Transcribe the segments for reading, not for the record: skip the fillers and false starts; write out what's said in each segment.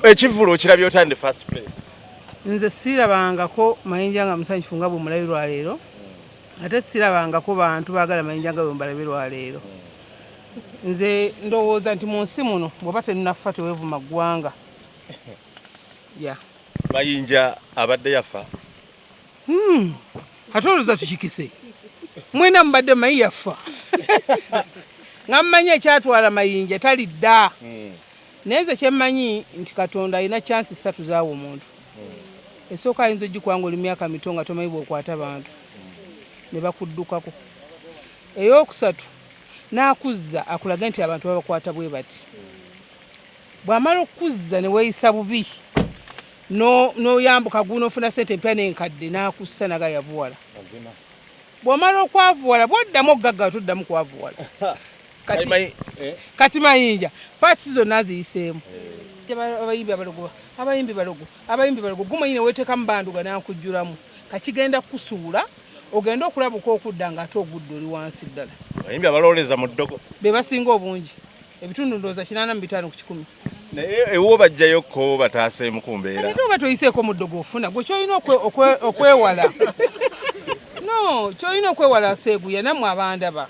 Ekivvulu okirabye otya in the first place? Nze sirabangako Mayinja nga musanyufu nga bwe mulabirwa leero. Ate sirabangako bantu baagala Mayinja nga bwe mbalabirwa leero. Nze ndowooza nti mu nsi muno bw'oba tenafa teweevuma ggwanga. Ya. Mayinja abadde yafa. Ate olowooza tukikise. Mwena mubadde mayi yafa. Nga mmanyi ekyatwala Mayinja talidda. Naye nze kye mmanyi nti Katonda alina chansi 3 zaawa omuntu. Esooka ayinza ogikwanga oli myaka mito nga tomanyi bw'okwata bantu. Ne bakuddukako. Ey'okusatu n'akuzza akulaga nti abantu babakwata bwe bati. Bw'amala okuzza ne weeyisa bubi n'oyambuka guno ofuna ssente empya n'enkadde n'akussa naga yavuwala. Bw'amala okwavuwala bw'oddamu oggagga tuddamu kwavuwala. Kati Mayinja paati zonna aziyiseemu. Abayimbi balogo gumanyine weteekamu banduga n'akujjulamu kakigenda kusuula ogenda okulabuka okudda nga ate ogudde oli wansi ddala. Abayimbi abalowoleza mu ddogo be basinga obungi ebitundu ndowooza 85 ku 100. naye ewo bajjayokko bataaseemu ku mbeera. Ate oba toyiseeko mu ddogo ofuna gwe kyolina okwewala. No, kyolina okwewala seeguya nammwe abandaba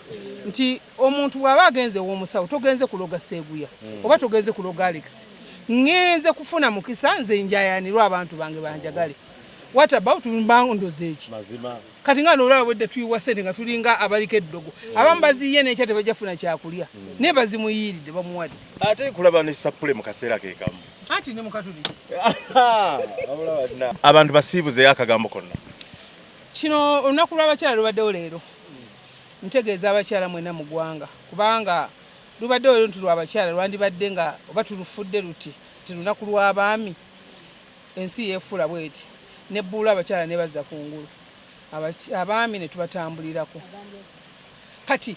nti omuntu bw'aba agenze ew'omusawo togenze kuloga seeguya oba togenze kuloga Alex. Ngenze kufuna mukisa nze njayanirwa abantu bange banjagale. What about mbandoze eki? Mazima. Kati nga n'olaba bwedde tuyiwa ssente nga tulinga abaliko eddogo. Abamu baziye n'ekya tebajjafuna kyakulya. Ne bazimuyiiridde bamuwadde. Ate kulaba ne sapule mu kaseera ke kamu. Ati ne mukatuli. Abantu basiibuzeyo akagambo konna. Kino olunaku lw'abakyala lubaddewo leero. Ntegeeza abakyala mwena mu ggwanga. Kubanga lubaddewo leero nti lw'abakyala lwandibadde nga oba tulufudde luti ti lunaku lw'abaami. Ensi yeefuula bweti. Ne bbula abakyala ne bazza ku ngulu. Abaami ne tubatambulirako. Kati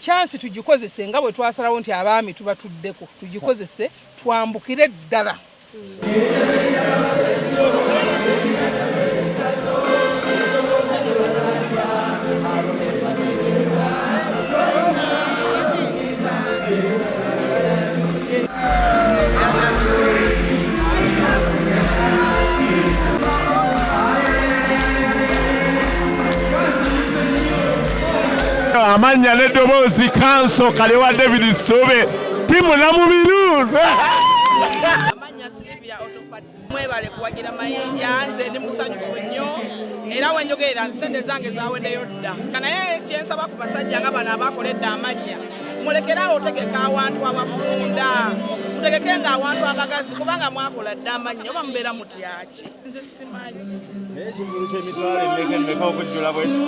chansi tugikozese nga bwe twasalawo nti abaami tubatuddeko tugikozese twambukire ddala. Amanya n'eddoboozi kanso kalewa David Sobe timu na mubiru. Amanya Silvia Autoparts mwebale kuwagira Mayinja nze ndi musanyufu nnyo era wenjogerera nsente zange zaweddeyo dda. Naye kyensaba ku basajja nga bano abakoledde amanya mulekerawo otegeka awantu abafunda mutegeke nga awantu abagazi kubanga mwakola dda amanya oba mubeera mutyaki nze simanyi. Ekivvulu ky'emitwalo emeka okujjula bweki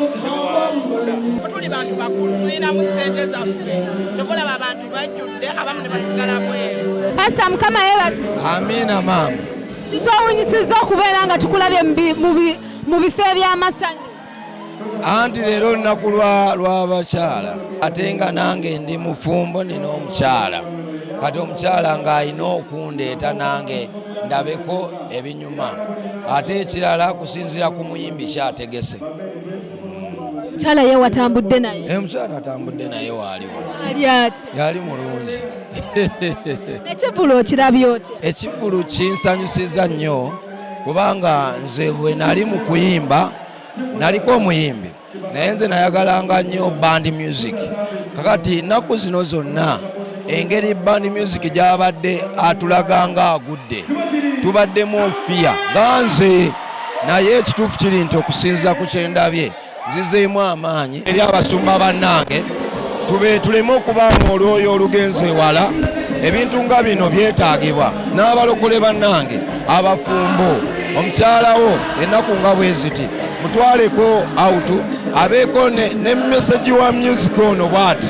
tuli bantu bakulu tulinamu ssente zaffe kyokolaba abantu bajjudde abamu ne basigala bweru. Pastor Mukama yebazi. Amina maama. Kitwawunyisizza okubeera nga tukulabye mu bifo eby'amasanyu. Anti leero olunaku lw'abakyala ate nga nange ndi mufumbo nina omukyala kati omukyala ng'alina okundeeta nange ndabeko ebinyuma ate ekirala kusinziira ku muyimbi kyategese. Omukyala ye watambudde naye? Omukyala atambudde naye waaliwo. Ali ati? Yali mulungi. Ekivvulu okirabye otya? Ekivvulu kinsanyusizza nnyo kubanga nze bwe nali mu kuyimba naliko omuyimbi naye nze nayagalanga nnyo band music. Kakati nnaku zino zonna engeri band music gy'abadde atulaganga agudde tubaddemu ofiya nga nze naye ekituufu kiri nti okusinziza ku kyendabye nzizeemu amaanyi eri abasumba bannange tuleme okubanga olwoyo olugenze ewala ebintu nga bino byetaagibwa n'abalokole bannange abafumbo omukyalawo ennaku nga bwe ziti mutwaleko autu abeeko ne message wa music ono bwati